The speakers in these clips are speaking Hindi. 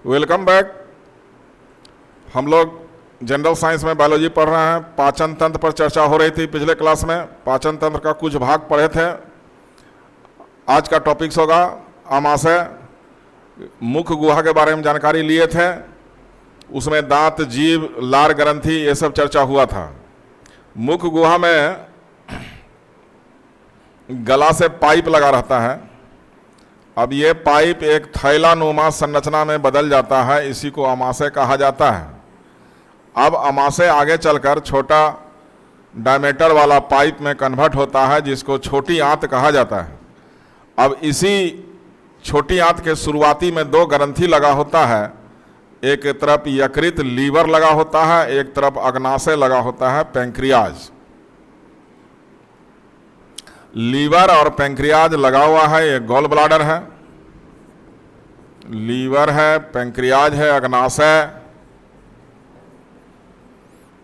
Welcome back. हम लोग जनरल साइंस में बायोलॉजी पढ़ रहे हैं। पाचन तंत्र पर चर्चा हो रही थी पिछले क्लास में। पाचन तंत्र का कुछ भाग पढ़े थे। आज का टॉपिक्स होगा आमाशय। मुख गुहा के बारे में जानकारी लिए थे, उसमें दांत, जीभ, लार ग्रंथि ये सब चर्चा हुआ था। मुख गुहा में गला से पाइप लगा रहता है। अब ये पाइप एक थैलानुमा संरचना में बदल जाता है, इसी को आमाशय कहा जाता है। अब आमाशय आगे चलकर छोटा डायमीटर वाला पाइप में कन्वर्ट होता है, जिसको छोटी आंत कहा जाता है। अब इसी छोटी आंत के शुरुआती में दो ग्रंथि लगा होता है। एक तरफ यकृत लीवर लगा होता है, एक तरफ अग्नाशय लगा होता है पैंक्रियाज। लीवर और पैंक्रियाज लगा हुआ है, ये गॉल ब्लाडर है। लीवर है, पैंक्रियाज है, अग्नाशय,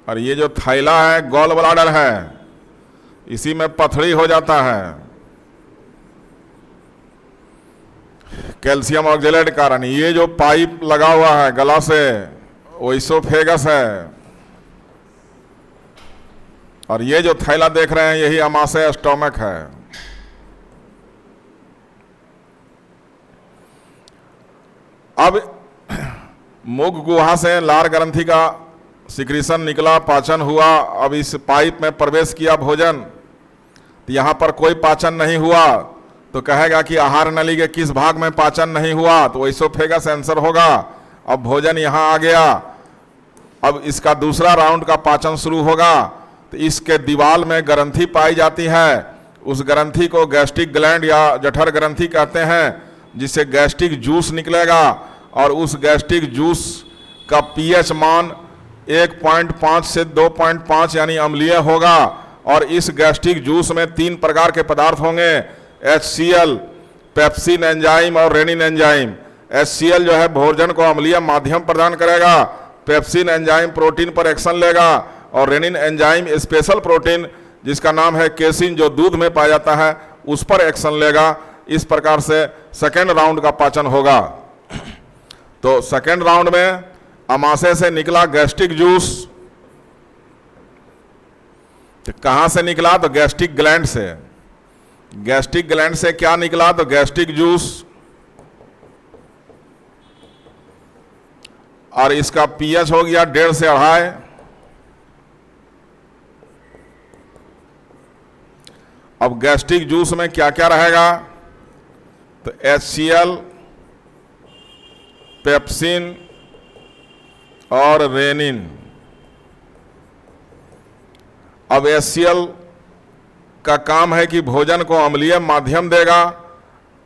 और ये जो थैला है गॉल ब्लाडर है, इसी में पथरी हो जाता है कैल्शियम ऑक्जेलेट के कारण। ये जो पाइप लगा हुआ है गला से वो इसोफेगस है, और ये जो थैला देख रहे हैं यही आमाशय स्टोमक है। अब मुख गुहा से लार ग्रंथि का सिक्रीशन निकला, पाचन हुआ। अब इस पाइप में प्रवेश किया भोजन, तो यहाँ पर कोई पाचन नहीं हुआ, तो कहेगा कि आहार नली के किस भाग में पाचन नहीं हुआ, तो इसोफेगस आंसर होगा। अब भोजन यहाँ आ गया, अब इसका दूसरा राउंड का पाचन शुरू होगा। तो इसके दीवार में ग्रंथि पाई जाती है, उस ग्रंथि को गैस्ट्रिक ग्लैंड या जठर ग्रंथि कहते हैं, जिससे गैस्ट्रिक जूस निकलेगा, और उस गैस्ट्रिक जूस का पीएच मान 1.5 से 2.5 यानी अम्लीय होगा। और इस गैस्ट्रिक जूस में 3 प्रकार के पदार्थ होंगे, HCl, पेप्सिन एंजाइम और रेनिन एंजाइम। HCl जो है भोजन को अम्लीय माध्यम प्रदान करेगा, पेप्सिन एंजाइम प्रोटीन पर एक्शन लेगा, और रेनिन एंजाइम स्पेशल प्रोटीन जिसका नाम है केसिन जो दूध में पाया जाता है उस पर एक्शन लेगा। इस प्रकार से सेकेंड राउंड का पाचन होगा। तो सेकेंड राउंड में आमाशय से निकला गैस्ट्रिक जूस, तो कहां से निकला? तो गैस्ट्रिक ग्लैंड से। गैस्ट्रिक ग्लैंड से क्या निकला? तो गैस्ट्रिक जूस, और इसका पीएच हो गया 1.5 से 2.5। अब गैस्ट्रिक जूस में क्या क्या रहेगा? तो HCl, पेप्सिन और रेनिन। अब HCl का काम है कि भोजन को अम्लीय माध्यम देगा,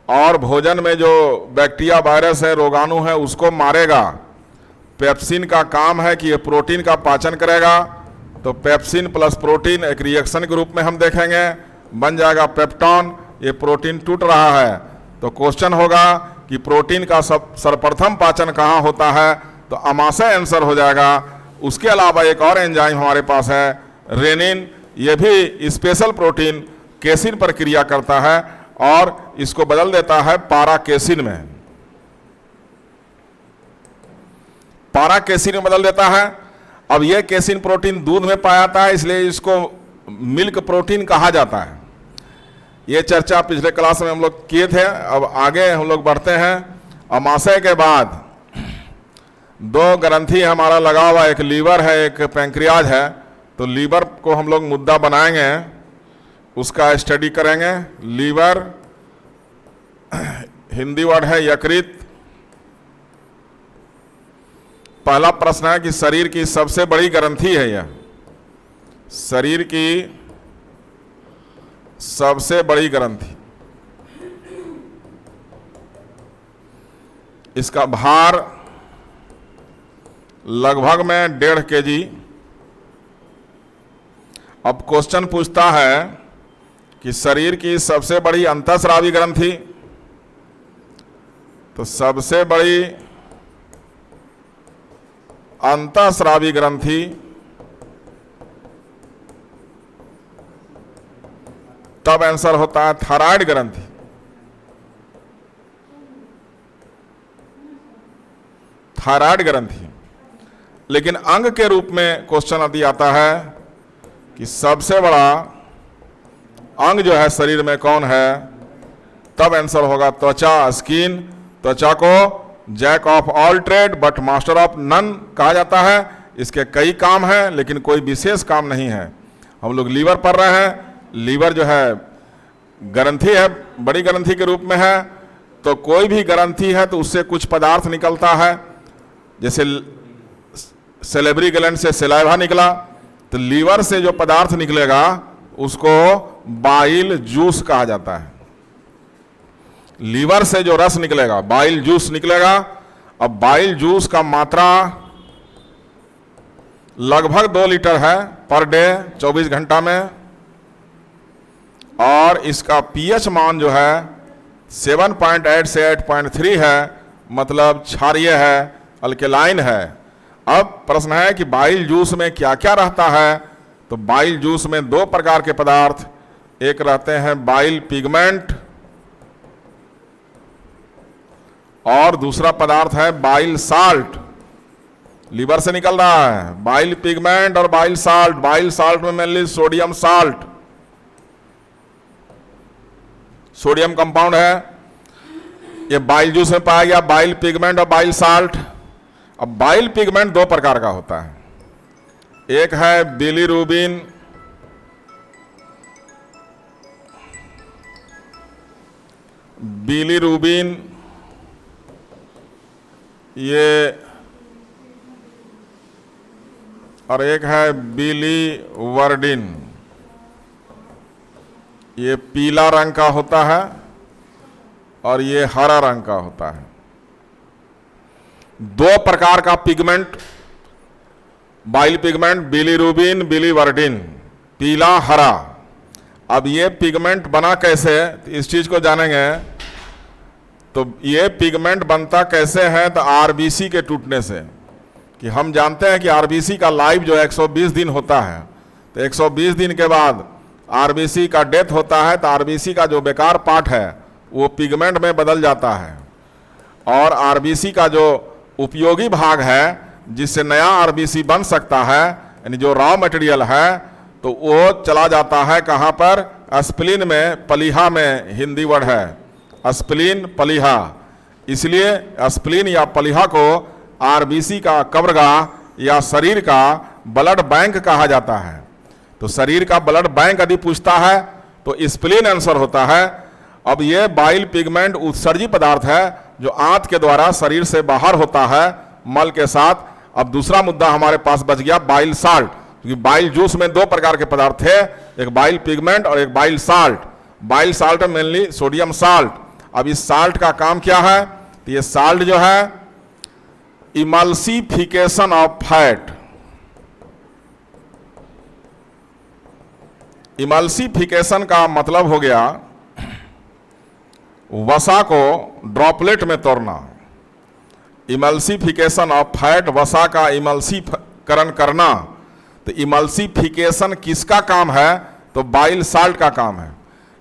और भोजन में जो बैक्टीरिया, वायरस है, रोगाणु है, उसको मारेगा। पेप्सिन का काम है कि ये प्रोटीन का पाचन करेगा। तो पेप्सिन प्लस प्रोटीन एक रिएक्शन के रूप में हम देखेंगे, बन जाएगा पेप्टॉन। ये प्रोटीन टूट रहा है, तो क्वेश्चन होगा कि प्रोटीन का सर्वप्रथम पाचन कहाँ होता है? तो आमाशय आंसर हो जाएगा। उसके अलावा एक और एंजाइम हमारे पास है रेनिन, ये भी स्पेशल प्रोटीन केसिन पर क्रिया करता है और इसको बदल देता है पारा केसिन में। पारा केसिन में बदल देता है। अब यह केसिन प्रोटीन दूध में पाया जाता है, इसलिए इसको मिल्क प्रोटीन कहा जाता है। ये चर्चा पिछले क्लास में हम लोग किए थे। अब आगे हम लोग बढ़ते हैं। आमाशय के बाद 2 ग्रंथि हमारा लगा हुआ, एक लीवर है, एक पैंक्रियाज है। तो लीवर को हम लोग मुद्दा बनाएंगे, उसका स्टडी करेंगे। लीवर हिंदी वर्ड है यकृत। पहला प्रश्न है कि शरीर की सबसे बड़ी ग्रंथि है यह, शरीर की सबसे बड़ी ग्रंथि। इसका भार लगभग में 1.5 kg। अब क्वेश्चन पूछता है कि शरीर की सबसे बड़ी अंतःस्रावी ग्रंथि। तो सबसे बड़ी अंतःस्रावी ग्रंथि तब आंसर होता है थायराइड ग्रंथि। थायराइड ग्रंथि। लेकिन अंग के रूप में क्वेश्चन यदि आता है कि सबसे बड़ा अंग जो है शरीर में कौन है, तब आंसर होगा त्वचा, स्किन। त्वचा को jack of all trade but master of none कहा जाता है। इसके कई काम हैं लेकिन कोई विशेष काम नहीं है। हम लोग लीवर पढ़ रहे हैं। लीवर जो है ग्रंथि है, बड़ी ग्रंथि के रूप में है। तो कोई भी ग्रंथि है तो उससे कुछ पदार्थ निकलता है। जैसे सेलेब्री ग्लैंड से सलाइवा निकला, तो लीवर से जो पदार्थ निकलेगा उसको बाइल जूस कहा जाता है। लीवर से जो रस निकलेगा बाइल जूस निकलेगा। अब बाइल जूस का मात्रा लगभग 2 लीटर है पर डे 24 घंटा में। और इसका पीएच मान जो है 7.8 से 8.3 है, मतलब क्षारीय है, अल्केलाइन है। अब प्रश्न है कि बाइल जूस में क्या क्या रहता है। तो बाइल जूस में 2 प्रकार के पदार्थ, एक रहते हैं बाइल पिगमेंट और दूसरा पदार्थ है बाइल साल्ट। लीवर से निकल रहा है बाइल पिगमेंट और बाइल साल्ट। बाइल साल्ट में mainly sodium salt, sodium compound है। ये बाइल जूस में पाया गया बाइल पिगमेंट और बाइल साल्ट। अब बाइल पिगमेंट 2 प्रकार का होता है। एक है बिलीरुबिन, बिलीरुबिन ये, और एक है बिलीवर्डिन। ये पीला रंग का होता है और ये हरा रंग का होता है। 2 प्रकार का pigment, bile pigment, bilirubin, biliverdin, पीला हरा। अब ये पिगमेंट बना कैसे, इस चीज को जानेंगे। तो ये पिगमेंट बनता कैसे है, तो आरबीसी के टूटने से। कि हम जानते हैं कि आरबीसी का लाइफ जो 120 दिन होता है, तो 120 दिन के बाद आरबीसी का डेथ होता है। तो आरबीसी का जो बेकार पार्ट है वो पिगमेंट में बदल जाता है, और आरबीसी का जो उपयोगी भाग है जिससे नया आरबीसी बन सकता है, यानी जो रॉ मटेरियल है, तो वो चला जाता है कहाँ पर, स्प्लीन में, पलीहा में हिंदी वर्ड है स्प्लीन, पलीहा। इसलिए स्प्लीन या पलीहा को आरबीसी का कब्रगाह या शरीर का ब्लड बैंक कहा जाता है। तो शरीर का ब्लड बैंक यदि पूछता है तो स्प्लीन आंसर होता है। अब ये बाइल पिगमेंट उत्सर्जी पदार्थ है जो आंत के द्वारा शरीर से बाहर होता है मल के साथ। अब दूसरा मुद्दा हमारे पास बच गया बाइल साल्ट, क्योंकि बाइल जूस में 2 प्रकार के पदार्थ थे, एक बाइल पिगमेंट और एक bile salt. Bile salt mainly sodium salt. अब इस साल्ट का काम क्या है, तो ये साल्ट जो है इमल्सिफिकेशन ऑफ फैट। इमल्सिफिकेशन का मतलब हो गया वसा को ड्रॉपलेट में तोड़ना। इमल्सिफिकेशन ऑफ फैट, वसा का इमल्सीकरण करना। तो इमल्सिफिकेशन किसका काम है, तो बाइल साल्ट का काम है।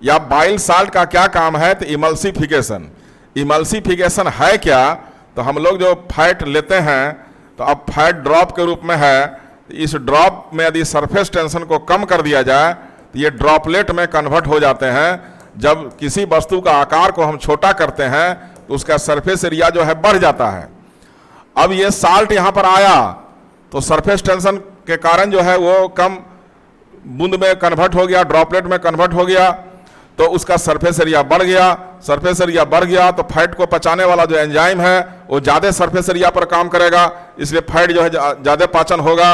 या बाइल साल्ट का क्या काम है, तो इमल्सिफिकेशन। इमल्सिफिकेशन है क्या, तो हम लोग जो फैट लेते हैं, तो अब फैट ड्रॉप के रूप में है। तो इस ड्रॉप में यदि सरफेस टेंशन को कम कर दिया जाए तो ये ड्रॉपलेट में कन्वर्ट हो जाते हैं। जब किसी वस्तु का आकार को हम छोटा करते हैं तो उसका सरफेस एरिया जो है बढ़ जाता है। अब ये साल्ट यहाँ पर आया तो सरफेस टेंशन के कारण जो है वो कम बूंद में कन्वर्ट हो गया, ड्रॉपलेट में कन्वर्ट हो गया, तो उसका सरफेस एरिया बढ़ गया। सरफेस एरिया बढ़ गया तो फैट को पचाने वाला जो एंजाइम है वो ज़्यादा सरफेस एरिया पर काम करेगा, इसलिए फैट जो है ज़्यादा पाचन होगा।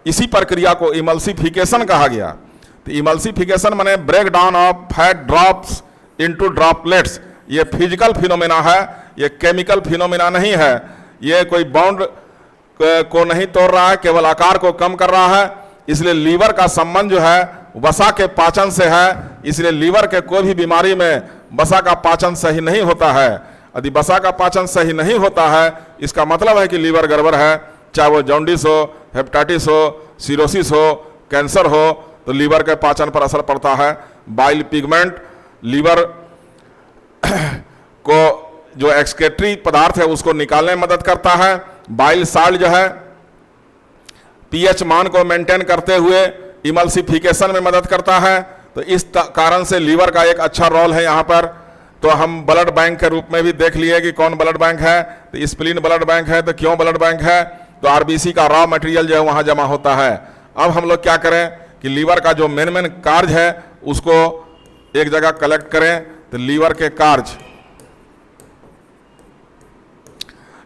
इसी प्रक्रिया को इमल्सिफिकेशन कहा गया। तो इमल्सिफिकेशन माने break down of fat drops into droplets. ये फिजिकल फिनोमेना है, ये केमिकल फिनोमेना नहीं है। ये कोई बाउंड को नहीं तोड़ रहा है, केवल आकार को कम कर रहा है। इसलिए लीवर का संबंध जो है वसा के पाचन से है। इसलिए लीवर के कोई भी बीमारी में वसा का पाचन सही नहीं होता है। यदि वसा का पाचन सही नहीं होता है इसका मतलब है कि लीवर गड़बड़ है। चाहे वो जॉन्डिस हो, हेपेटाइटिस हो, सिरोसिस हो, कैंसर हो, तो लीवर के पाचन पर असर पड़ता है। बाइल पिगमेंट लीवर को जो एक्सक्रीटरी पदार्थ है उसको निकालने में मदद करता है। बाइल साल्ट जो है पीएच मान को मेंटेन करते हुए इमल्सिफिकेशन में मदद करता है। तो इस कारण से लीवर का एक अच्छा रोल है यहाँ पर। तो हम ब्लड बैंक के रूप में भी देख लिए कि कौन ब्लड बैंक है, तो स्प्लीन ब्लड बैंक है। तो क्यों ब्लड बैंक है? तो आरबीसी का रॉ मटेरियल जो है वहाँ जमा होता है। अब हम लोग क्या करें कि लीवर का जो मेन कार्य है उसको एक जगह कलेक्ट करें। तो लीवर के कार्य,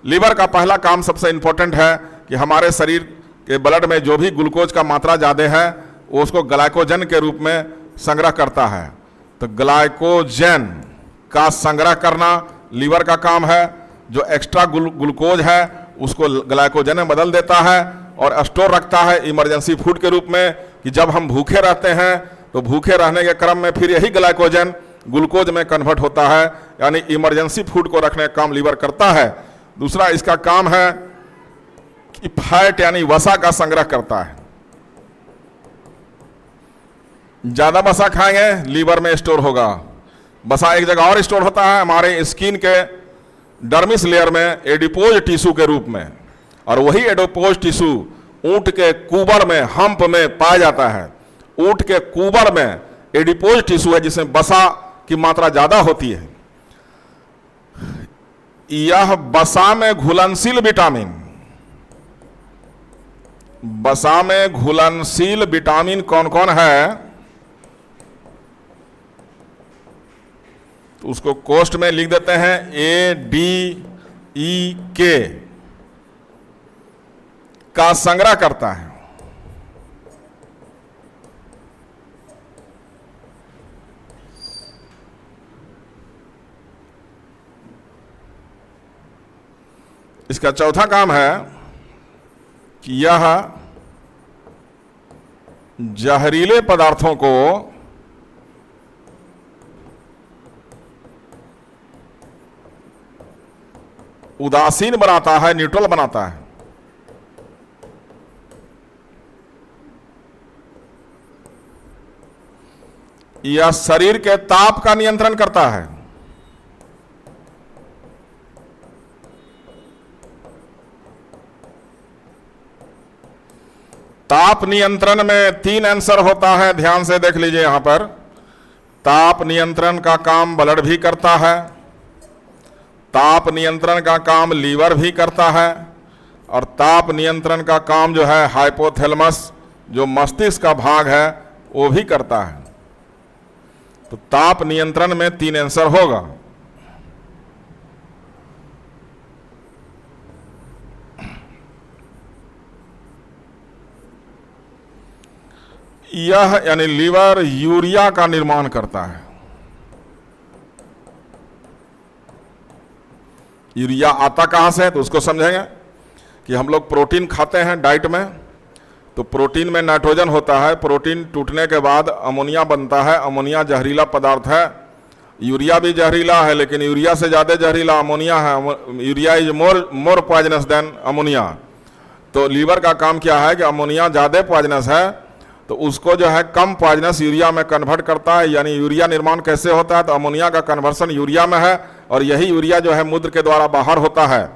लीवर का पहला काम सबसे इंपॉर्टेंट है कि हमारे शरीर के ब्लड में जो भी ग्लूकोज का मात्रा ज़्यादा है वो उसको ग्लाइकोजन के रूप में संग्रह करता है। तो ग्लाइकोजन का संग्रह करना लीवर का काम है। जो एक्स्ट्रा ग्लूकोज है उसको ग्लाइकोजन में बदल देता है और स्टोर रखता है इमरजेंसी फूड के रूप में, कि जब हम भूखे रहते हैं तो भूखे रहने के क्रम में फिर यही ग्लाइकोजन ग्लूकोज में कन्वर्ट होता है, यानी इमरजेंसी फूड को रखने का काम लीवर करता है। दूसरा इसका काम है कि फैट यानी वसा का संग्रह करता है। ज्यादा वसा खाएंगे लीवर में स्टोर होगा। वसा एक जगह और स्टोर होता है हमारे स्किन के डर्मिस लेयर में एडिपोज टिश्यू के रूप में, और वही एडिपोज टिश्यू ऊंट के कुबर में, हम्प में पाया जाता है। ऊंट के कुबर में एडिपोज टिश्यू है जिसमें वसा की मात्रा ज्यादा होती है। यह वसा में घुलनशील विटामिन, वसा में घुलनशील विटामिन कौन कौन है तो उसको कोष्ठ में लिख देते हैं ADEK का संग्रह करता है। इसका चौथा काम है कि यह जहरीले पदार्थों को उदासीन बनाता है, न्यूट्रल बनाता है। यह शरीर के ताप का नियंत्रण करता है। ताप नियंत्रण में 3 आंसर होता है, ध्यान से देख लीजिए यहां पर। ताप नियंत्रण का काम ब्लड भी करता है, ताप नियंत्रण का काम लीवर भी करता है, और ताप नियंत्रण का काम जो है हाइपोथैलेमस जो मस्तिष्क का भाग है वो भी करता है। तो ताप नियंत्रण में 3 आंसर होगा। यह यानी लीवर यूरिया का निर्माण करता है। यूरिया आता कहां से है तो उसको समझेंगे कि हम लोग प्रोटीन खाते हैं डाइट में, तो प्रोटीन में नाइट्रोजन होता है। प्रोटीन टूटने के बाद अमोनिया बनता है। अमोनिया जहरीला पदार्थ है। यूरिया भी जहरीला है, लेकिन यूरिया से ज़्यादा जहरीला अमोनिया है। Urea is more poisonous than ammonia. तो लीवर का काम क्या है कि अमोनिया ज़्यादा पॉइजनस है तो उसको जो है कम पॉइजनस यूरिया में कन्वर्ट करता है। यानी यूरिया निर्माण कैसे होता है तो अमोनिया का कन्वर्सन यूरिया में है, और यही यूरिया जो है मूत्र के द्वारा बाहर होता है,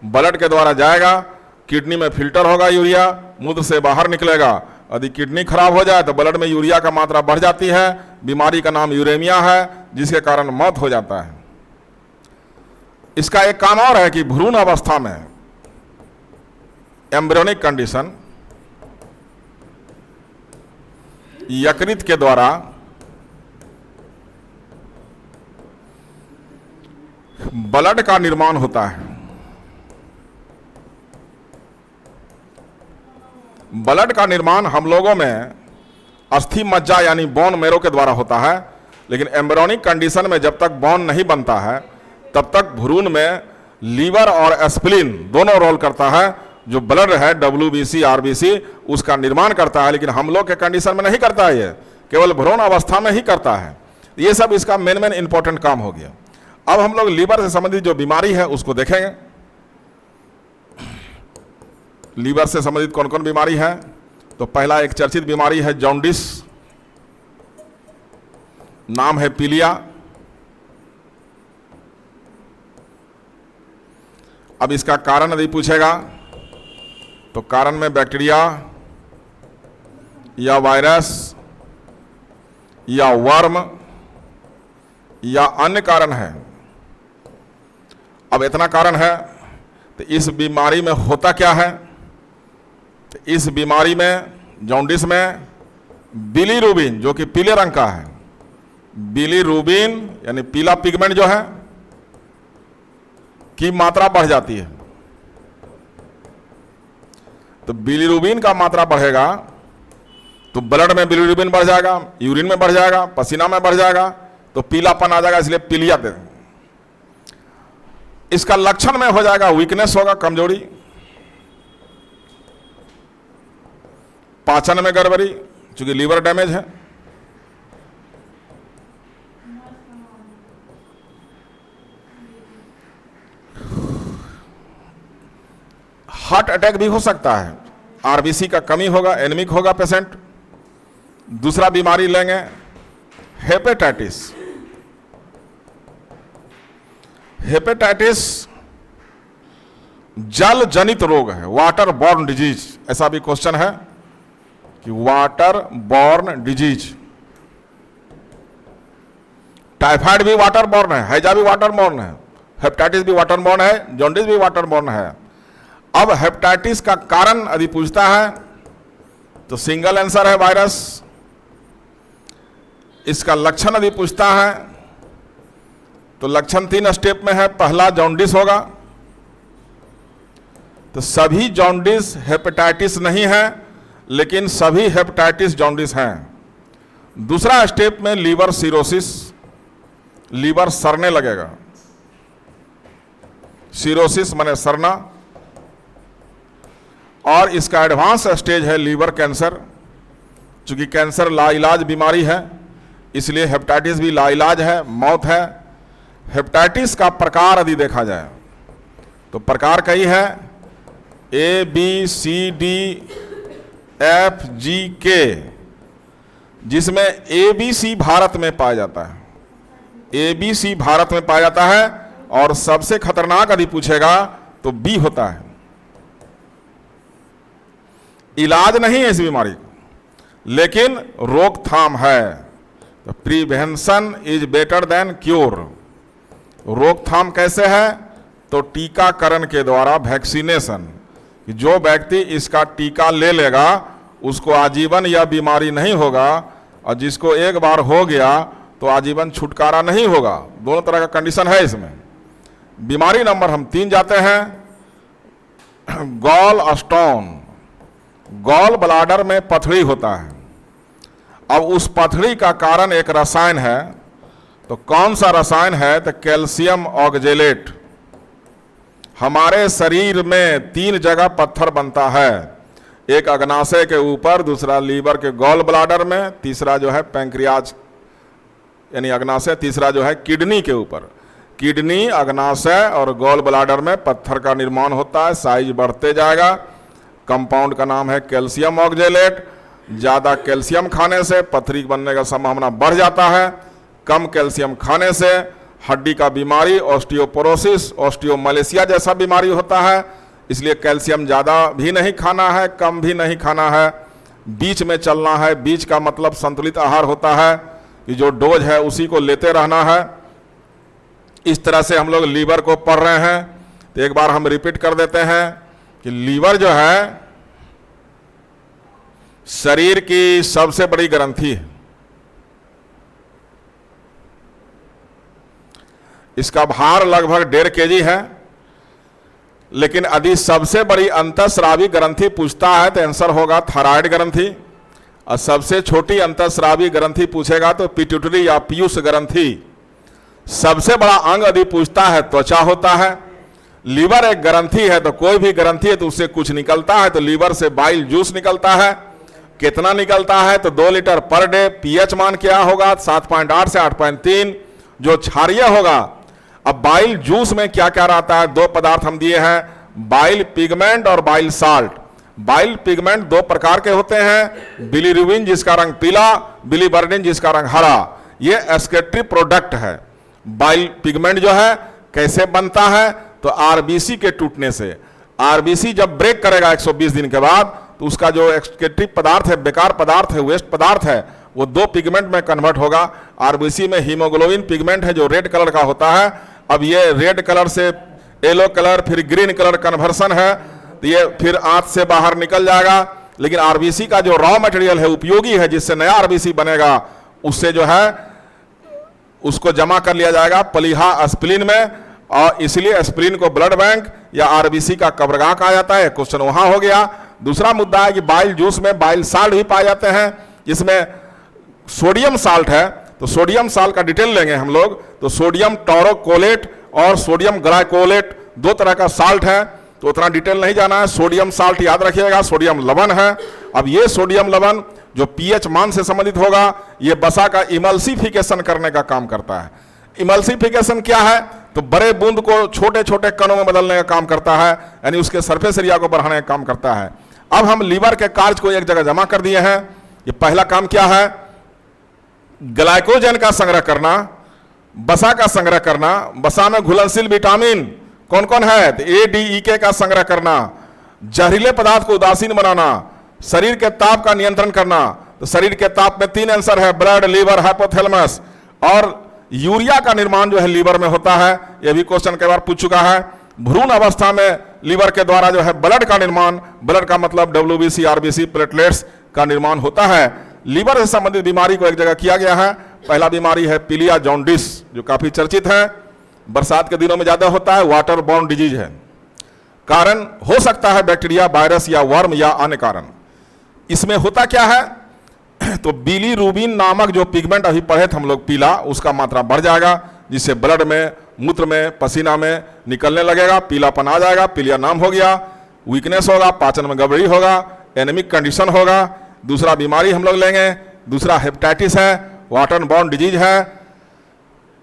ब्लड के द्वारा जाएगा, किडनी में फिल्टर होगा, यूरिया मूत्र से बाहर निकलेगा। यदि किडनी खराब हो जाए तो ब्लड में यूरिया का मात्रा बढ़ जाती है। बीमारी का नाम यूरेमिया है, जिसके कारण मौत हो जाता है। इसका एक काम और है कि भ्रूण अवस्था में, एम्ब्रियोनिक कंडीशन, यकृत के द्वारा ब्लड का निर्माण होता है। ब्लड का निर्माण हम लोगों में अस्थि मज्जा यानी बोन मैरो के द्वारा होता है, लेकिन एम्ब्रियोनिक कंडीशन में जब तक बोन नहीं बनता है तब तक भ्रूण में लीवर और स्प्लीन दोनों रोल करता है। जो ब्लड है WBC RBC उसका निर्माण करता है, लेकिन हम लोग के कंडीशन में नहीं करता है, ये केवल भ्रूण अवस्था में ही करता है। ये सब इसका मेन इंपॉर्टेंट काम हो गया। अब हम लोग लीवर से संबंधित जो बीमारी है उसको देखेंगे। लीवर से संबंधित कौन कौन बीमारी है तो पहला एक चर्चित बीमारी है जॉन्डिस, नाम है पीलिया। अब इसका कारण यदि पूछेगा तो कारण में बैक्टीरिया या वायरस या वर्म या अन्य कारण है। अब इतना कारण है तो इस बीमारी में होता क्या है? तो इस बीमारी में, जॉन्डिस में, बिलीरुबिन जो कि पीले रंग का है, बिलीरुबिन यानी पीला पिगमेंट जो है की मात्रा बढ़ जाती है। तो बिलीरुबिन का मात्रा बढ़ेगा तो ब्लड में बिलीरुबिन बढ़ जाएगा, यूरिन में बढ़ जाएगा, पसीना में बढ़ जाएगा, तो पीलापन आ जाएगा, इसलिए पीलिया दे। इसका लक्षण में हो जाएगा वीकनेस होगा, कमजोरी, पाचन में गड़बड़ी क्योंकि लीवर डैमेज है, हार्ट अटैक भी हो सकता है, आरबीसी का कमी होगा, एनीमिक होगा पेशेंट। दूसरा बीमारी लेंगे हेपेटाइटिस। हेपेटाइटिस जल जनित रोग है, वाटर बॉर्न डिजीज। ऐसा भी क्वेश्चन है कि वाटर बॉर्न डिजीज। टाइफाइड भी वाटर बॉर्न है, हैजा भी वाटर बॉर्न है, हेपेटाइटिस भी वाटर बॉर्न है, जॉन्डिस भी वाटर बॉर्न है। अब हेपेटाइटिस का कारण यदि पूछता है तो सिंगल आंसर है वायरस। इसका लक्षण यदि पूछता है तो लक्षण 3 स्टेप में है। पहला जॉन्डिस होगा, तो सभी जॉन्डिस हेपेटाइटिस नहीं है, लेकिन सभी हेपेटाइटिस जॉन्डिस हैं। दूसरा स्टेप में लीवर सिरोसिस, लीवर सड़ने लगेगा, सिरोसिस माने सड़ना। और इसका एडवांस स्टेज है लीवर कैंसर। चूंकि कैंसर लाइलाज बीमारी है, इसलिए हेपेटाइटिस भी लाइलाज है, मौत है। हेपेटाइटिस का प्रकार यदि देखा जाए तो प्रकार कई है, A B C D F G K, जिसमें ए बी सी भारत में पाया जाता है, ए बी सी भारत में पाया जाता है। और सबसे खतरनाक यदि पूछेगा तो बी होता है। इलाज नहीं है इस बीमारी का, लेकिन रोकथाम है। तो prevention is better than cure. रोकथाम कैसे है? तो टीकाकरण के द्वारा, वैक्सीनेशन। जो व्यक्ति इसका टीका ले लेगा उसको आजीवन यह बीमारी नहीं होगा, और जिसको एक बार हो गया तो आजीवन छुटकारा नहीं होगा। दोनों तरह का कंडीशन है इसमें। बीमारी नंबर हम 3 जाते हैं, गॉल स्टोन। गॉल ब्लाडर में पथरी होता है। अब उस पथरी का कारण एक रसायन है, तो कौन सा रसायन है? तो कैल्शियम ऑक्जेलेट। हमारे शरीर में 3 जगह पत्थर बनता है, एक अग्नाशय के ऊपर, दूसरा लीवर के गॉल ब्लाडर में, तीसरा जो है पैंक्रियाज यानी अग्नाशय, तीसरा जो है किडनी के ऊपर। किडनी, अग्नाशय और गॉल ब्लाडर में पत्थर का निर्माण होता है, साइज बढ़ते जाएगा। कंपाउंड का नाम है कैल्शियम ऑक्जेलेट। ज़्यादा कैल्शियम खाने से पथरी बनने का संभावना बढ़ जाता है। कम कैल्शियम खाने से हड्डी का बीमारी, ऑस्टियोपोरोसिस, ऑस्टियोमलेशिया जैसा बीमारी होता है। इसलिए कैल्शियम ज़्यादा भी नहीं खाना है, कम भी नहीं खाना है, बीच में चलना है। बीच का मतलब संतुलित आहार होता है कि जो डोज है उसी को लेते रहना है। इस तरह से हम लोग लीवर को पढ़ रहे हैं। तो एक बार हम रिपीट कर देते हैं कि लीवर जो है शरीर की सबसे बड़ी ग्रंथि है। इसका भार लगभग 1.5 kg है। लेकिन यदि सबसे बड़ी अंतःस्रावी ग्रंथि पूछता है तो आंसर होगा थायराइड ग्रंथि, और सबसे छोटी अंतःस्रावी ग्रंथि पूछेगा तो पिट्यूटरी या पीयूष ग्रंथि। सबसे बड़ा अंग यदि पूछता है त्वचा होता है। लीवर एक ग्रंथि है, तो कोई भी ग्रंथि है तो उससे कुछ निकलता है, तो लीवर से बाइल जूस निकलता है। कितना निकलता है? तो 2 लीटर पर डे। पीएच मान क्या होगा? 7.8 से 8.3, जो क्षारीय होगा। अब बाइल जूस में क्या क्या रहता है? 2 पदार्थ हम दिए हैं, बाइल पिगमेंट और बाइल साल्ट। बाइल पिगमेंट 2 प्रकार के होते हैं, बिलीरुबिन जिसका रंग पीला, बिलीबर्डिन जिसका रंग हरा। ये एक्सक्रीटरी प्रोडक्ट है। बाइल पिगमेंट जो है कैसे बनता है? तो आरबीसी के टूटने से, आरबीसी जब ब्रेक करेगा 120 दिन के बाद, तो उसका जो एक्सक्रीटिव पदार्थ है, बेकार पदार्थ है, वेस्ट पदार्थ है, वो 2 पिगमेंट में कन्वर्ट होगा। आरबीसी में हीमोग्लोबिन पिगमेंट है जो रेड कलर का होता है। अब ये रेड कलर से येलो कलर, फिर ग्रीन कलर कन्वर्सन है, तो ये फिर आंत से बाहर निकल जाएगा। लेकिन आरबीसी का जो रॉ मटेरियल है, उपयोगी है, जिससे नया आरबीसी बनेगा, उससे जो है उसको जमा कर लिया जाएगा प्लीहा एस्प्लिन में, और इसलिए एस्प्लिन को ब्लड बैंक या आरबीसी का कब्रगाह कहा जाता है। क्वेश्चन वहां हो गया। दूसरा मुद्दा है कि बाइल जूस में बाइल साल्ट भी पाए जाते हैं, जिसमें सोडियम साल्ट है। तो सोडियम साल्ट का डिटेल लेंगे हम लोग, तो सोडियम टोरोकोलेट और सोडियम ग्लाइकोलेट 2 तरह का साल्ट है, तो उतना डिटेल नहीं जाना है। सोडियम साल्ट याद रखिएगा, सोडियम लवण है। अब ये सोडियम लवण जो पीएच मान से संबंधित होगा, ये वसा का इमल्सिफिकेशन करने का काम करता है। इमल्सिफिकेशन क्या है? तो बड़े बूंद को छोटे छोटे कणों में बदलने का काम करता है, यानी उसके सरफेस एरिया को बढ़ाने का काम करता है। अब हम लीवर के कार्य को एक जगह जमा कर दिए हैं। ये पहला काम क्या है? ग्लाइकोजन का संग्रह करना, वसा का संग्रह करना। वसा में घुलनशील विटामिन कौन कौन है? तो ए, डी, ई, के का संग्रह करना, जहरीले पदार्थ को उदासीन बनाना, शरीर के ताप का नियंत्रण करना। तो शरीर के ताप में 3 आंसर है, ब्लड, लीवर, हाइपोथैलेमस। और यूरिया का निर्माण जो है लीवर में होता है, यह भी क्वेश्चन कई बार पूछ चुका है। भ्रूण अवस्था में लीवर के द्वारा जो है ब्लड का निर्माण, ब्लड का मतलब WBC, RBC, प्लेटलेट्स का निर्माण होता है। लीवर से संबंधित बीमारी को एक जगह किया गया है। पहला बीमारी है पीलिया जॉन्डिस, जो काफी चर्चित है, बरसात के दिनों में ज्यादा होता है, वाटर बॉर्न डिजीज है। कारण हो सकता है बैक्टीरिया, वायरस या वर्म या अन्य कारण। इसमें होता क्या है? तो बिलीरुबिन नामक जो पिगमेंट अभी पढ़े थे हम लोग पीला, उसका मात्रा बढ़ जाएगा, जिससे ब्लड में, मूत्र में, पसीना में निकलने लगेगा, पीलापन आ जाएगा, पीलिया नाम हो गया, वीकनेस होगा, पाचन में गड़बड़ी होगा, एनेमिक कंडीशन होगा। दूसरा बीमारी हम लोग लेंगे, दूसरा हेपेटाइटिस है, वाटर बॉर्न डिजीज है।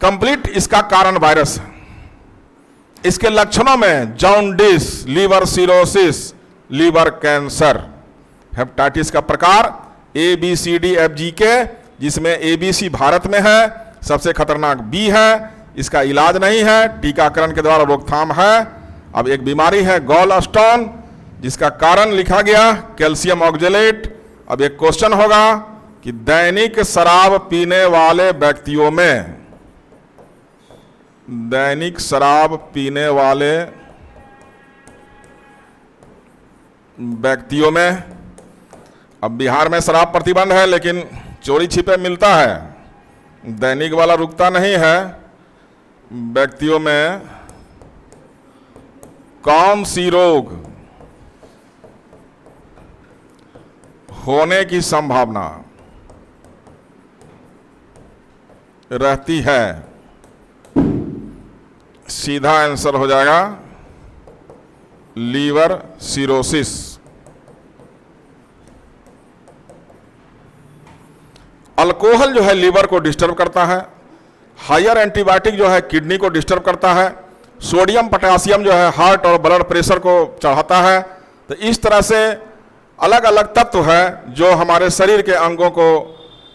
कंप्लीट इसका कारण वायरस है। इसके लक्षणों में jaundice, liver cirrhosis, liver cancer. Hepatitis का प्रकार ABCD FG के, जिसमें ABC भारत में है, सबसे खतरनाक B है, इसका इलाज नहीं है, टीकाकरण के द्वारा रोकथाम है। अब एक बीमारी है गॉल स्टोन, जिसका कारण लिखा गया कैल्शियम ऑक्जेलेट। अब एक क्वेश्चन होगा कि दैनिक शराब पीने वाले व्यक्तियों में, दैनिक शराब पीने वाले व्यक्तियों में, अब बिहार में शराब प्रतिबंध है, लेकिन चोरी छिपे मिलता है, दैनिक वाला रुकता नहीं है। व्यक्तियों में कौन सी रोग होने की संभावना रहती है? सीधा आंसर हो जाएगा लीवर सिरोसिस। अल्कोहल जो है लीवर को डिस्टर्ब करता है। हायर एंटीबायोटिक जो है किडनी को डिस्टर्ब करता है। सोडियम पोटेशियम जो है हार्ट और ब्लड प्रेशर को चढ़ाता है। तो इस तरह से अलग अलग तत्व है जो हमारे शरीर के अंगों को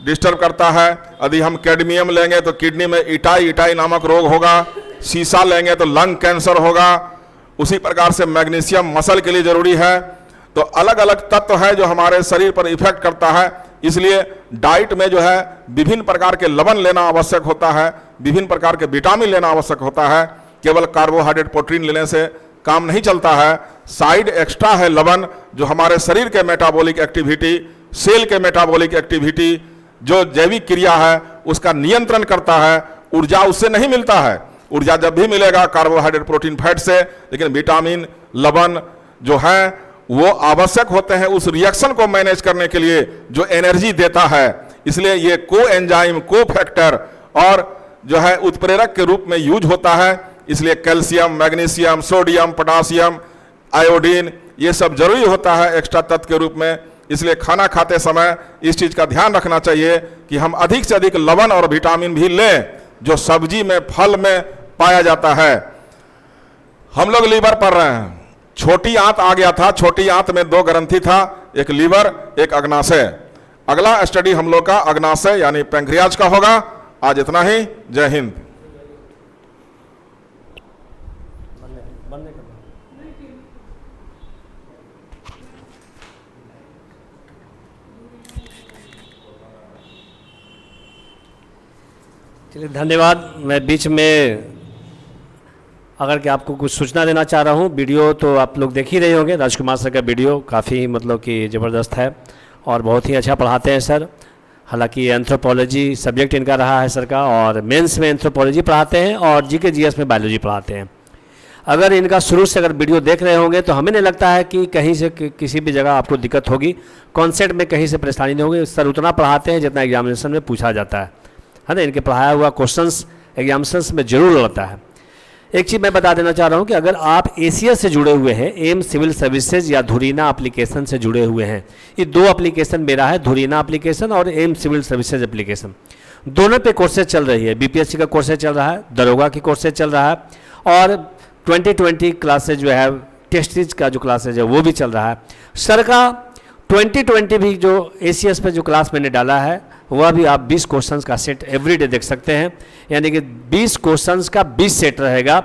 डिस्टर्ब करता है। यदि हम कैडमियम लेंगे तो किडनी में इटाई नामक रोग होगा। सीसा लेंगे तो लंग कैंसर होगा। उसी प्रकार से मैग्नीशियम मसल के लिए जरूरी है। तो अलग अलग तत्व है जो हमारे शरीर पर इफेक्ट करता है। इसलिए डाइट में जो है विभिन्न प्रकार के लवण लेना आवश्यक होता है, विभिन्न प्रकार के विटामिन लेना आवश्यक होता है। केवल कार्बोहाइड्रेट प्रोटीन लेने से काम नहीं चलता है। साइड एक्स्ट्रा है लवण, जो हमारे शरीर के मेटाबॉलिक एक्टिविटी, सेल के मेटाबॉलिक एक्टिविटी, जो जैविक क्रिया है उसका नियंत्रण करता है। ऊर्जा उससे नहीं मिलता है। ऊर्जा जब भी मिलेगा कार्बोहाइड्रेट प्रोटीन फैट से, लेकिन विटामिन लवण जो है वो आवश्यक होते हैं उस रिएक्शन को मैनेज करने के लिए जो एनर्जी देता है। इसलिए ये को एंजाइम, को फैक्टर और जो है उत्प्रेरक के रूप में यूज होता है। इसलिए calcium, magnesium, sodium, potassium, iodine ये सब जरूरी होता है एक्स्ट्रा तत्व के रूप में। इसलिए खाना खाते समय इस चीज का ध्यान रखना चाहिए कि हम अधिक से अधिक लवण और विटामिन भी लें जो सब्जी में, फल में पाया जाता है। हम लोग लीवर पढ़ रहे हैं। छोटी आंत आ गया था। छोटी आंत में 2 ग्रंथि था, एक लीवर, एक अग्नाशय। अगला स्टडी हम लोग का अग्नाशय यानी पैंक्रियाज का होगा। आज इतना ही। जय हिंद। चलिए धन्यवाद। मैं बीच में अगर कि आपको कुछ सूचना देना चाह रहा हूँ, वीडियो तो आप लोग देख ही रहे होंगे, राजकुमार सर का वीडियो काफ़ी मतलब कि ज़बरदस्त है और बहुत ही अच्छा पढ़ाते हैं सर। हालांकि एंथ्रोपोलॉजी सब्जेक्ट इनका रहा है सर का, और मेंस में एंथ्रोपोलॉजी पढ़ाते हैं और जीके जीएस में बायोलॉजी पढ़ाते हैं। अगर इनका शुरू से अगर वीडियो देख रहे होंगे तो हमें नहीं लगता है कि कहीं से किसी भी जगह आपको दिक्कत होगी, कॉन्सेप्ट में कहीं से परेशानी नहीं होगी। सर उतना पढ़ाते हैं जितना एग्जामिनेशन में पूछा जाता है ना। इनके पढ़ाया हुआ क्वेश्चंस एग्जामिनेशंस में जरूर लड़ता है। एक चीज़ मैं बता देना चाह रहा हूँ कि अगर आप एसीएस से जुड़े हुए हैं, एम सिविल सर्विसेज या धुरीना एप्लीकेशन से जुड़े हुए हैं, ये दो एप्लीकेशन मेरा है, धुरीना एप्लीकेशन और एम सिविल सर्विसेज एप्लीकेशन, दोनों पे कोर्सेज चल रही है। बीपीएससी का कोर्सेज चल रहा है, दरोगा की कोर्सेज चल रहा है, और 2020 क्लासेज जो है, टेस्टीज का जो क्लासेज है वो भी चल रहा है। सर का 2020 भी जो एसीएस पे जो क्लास मैंने डाला है वह भी आप 20 क्वेश्चंस का सेट एवरीडे देख सकते हैं, यानी कि 20 क्वेश्चंस का 20 सेट रहेगा,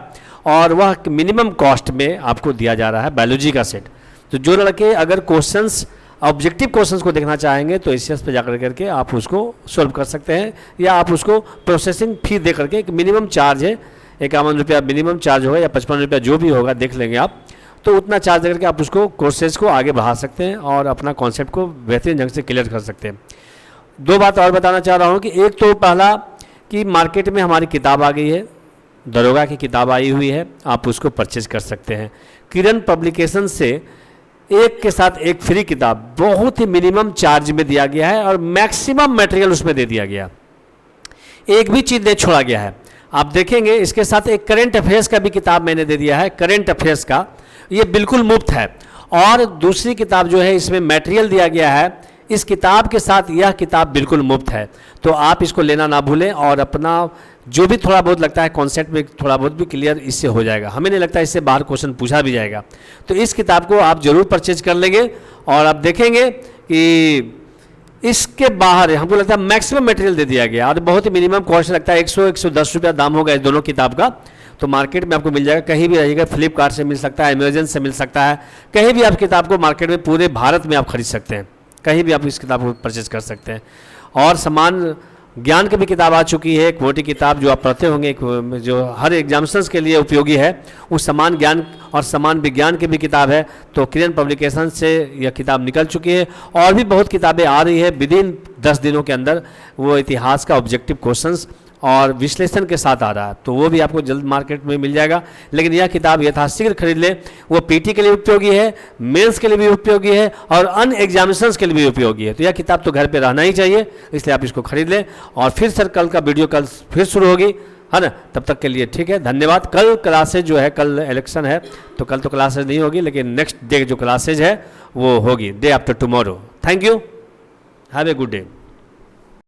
और वह मिनिमम कॉस्ट में आपको दिया जा रहा है बायोलॉजी का सेट। तो जो लड़के अगर क्वेश्चंस ऑब्जेक्टिव क्वेश्चंस को देखना चाहेंगे तो एसीएस पे जाकर करके आप उसको सॉल्व कर सकते हैं, या आप उसको प्रोसेसिंग फी दे करके, एक मिनिमम चार्ज है 51 रुपया मिनिमम चार्ज होगा या 55 रुपया जो भी होगा देख लेंगे आप, तो उतना चार्ज दे करके आप उसको कोर्सेज को आगे बढ़ा सकते हैं और अपना कॉन्सेप्ट को बेहतरीन ढंग से क्लियर कर सकते हैं। दो बात और बताना चाह रहा हूँ कि एक तो पहला कि मार्केट में हमारी किताब आ गई है, दरोगा की किताब आई हुई है, आप उसको परचेज कर सकते हैं। किरण पब्लिकेशन से एक के साथ एक फ्री किताब बहुत ही मिनिमम चार्ज में दिया गया है और मैक्सिमम मटेरियल उसमें दे दिया गया, एक भी चीज़ नहीं छोड़ा गया है। आप देखेंगे इसके साथ एक करेंट अफेयर्स का भी किताब मैंने दे दिया है, करेंट अफेयर्स का, ये बिल्कुल मुफ्त है। और दूसरी किताब जो है इसमें मटेरियल दिया गया है, इस किताब के साथ यह किताब बिल्कुल मुफ्त है। तो आप इसको लेना ना भूलें, और अपना जो भी थोड़ा बहुत लगता है कॉन्सेप्ट में थोड़ा बहुत भी क्लियर इससे हो जाएगा। हमें नहीं लगता इससे बाहर क्वेश्चन पूछा भी जाएगा। तो इस किताब को आप जरूर परचेज कर लेंगे, और आप देखेंगे कि इसके बाहर हमको लगता है मैक्सिमम मटेरियल दे दिया गया, और बहुत ही मिनिमम कॉस्ट लगता है 100-110 रुपया दाम होगा इस दोनों किताब का। तो मार्केट में आपको मिल जाएगा, कहीं भी रहिएगा, फ्लिपकार्ट से मिल सकता है, अमेजन से मिल सकता है, कहीं भी आप किताब को मार्केट में पूरे भारत में आप खरीद सकते हैं, कहीं भी आप इस किताब को परचेज कर सकते हैं। और समान ज्ञान की भी किताब आ चुकी है, एक मोटी किताब जो आप पढ़ते होंगे, जो हर एग्जामिनेशंस के लिए उपयोगी है, उस समान ज्ञान और समान विज्ञान की भी किताब है। तो किरण पब्लिकेशन से यह किताब निकल चुकी है, और भी बहुत किताबें आ रही है विदिन 10 दिनों के अंदर। वो इतिहास का ऑब्जेक्टिव क्वेश्चंस और विश्लेषण के साथ आ रहा है, तो वो भी आपको जल्द मार्केट में मिल जाएगा। लेकिन यह किताब यथाशीघ्र खरीद लें, वो पीटी के लिए उपयोगी है, मेंस के लिए भी उपयोगी है, और अन्य एग्जामिनेशंस के लिए भी उपयोगी है। तो यह किताब तो घर पे रहना ही चाहिए, इसलिए आप इसको खरीद लें। और फिर सर कल का वीडियो कल फिर शुरू होगी, है ना, तब तक के लिए ठीक है, धन्यवाद। कल क्लासेज जो है, कल इलेक्शन है तो कल तो क्लासेज नहीं होगी, लेकिन नेक्स्ट डे जो क्लासेज है वो होगी, day after tomorrow. Thank you, have a good day.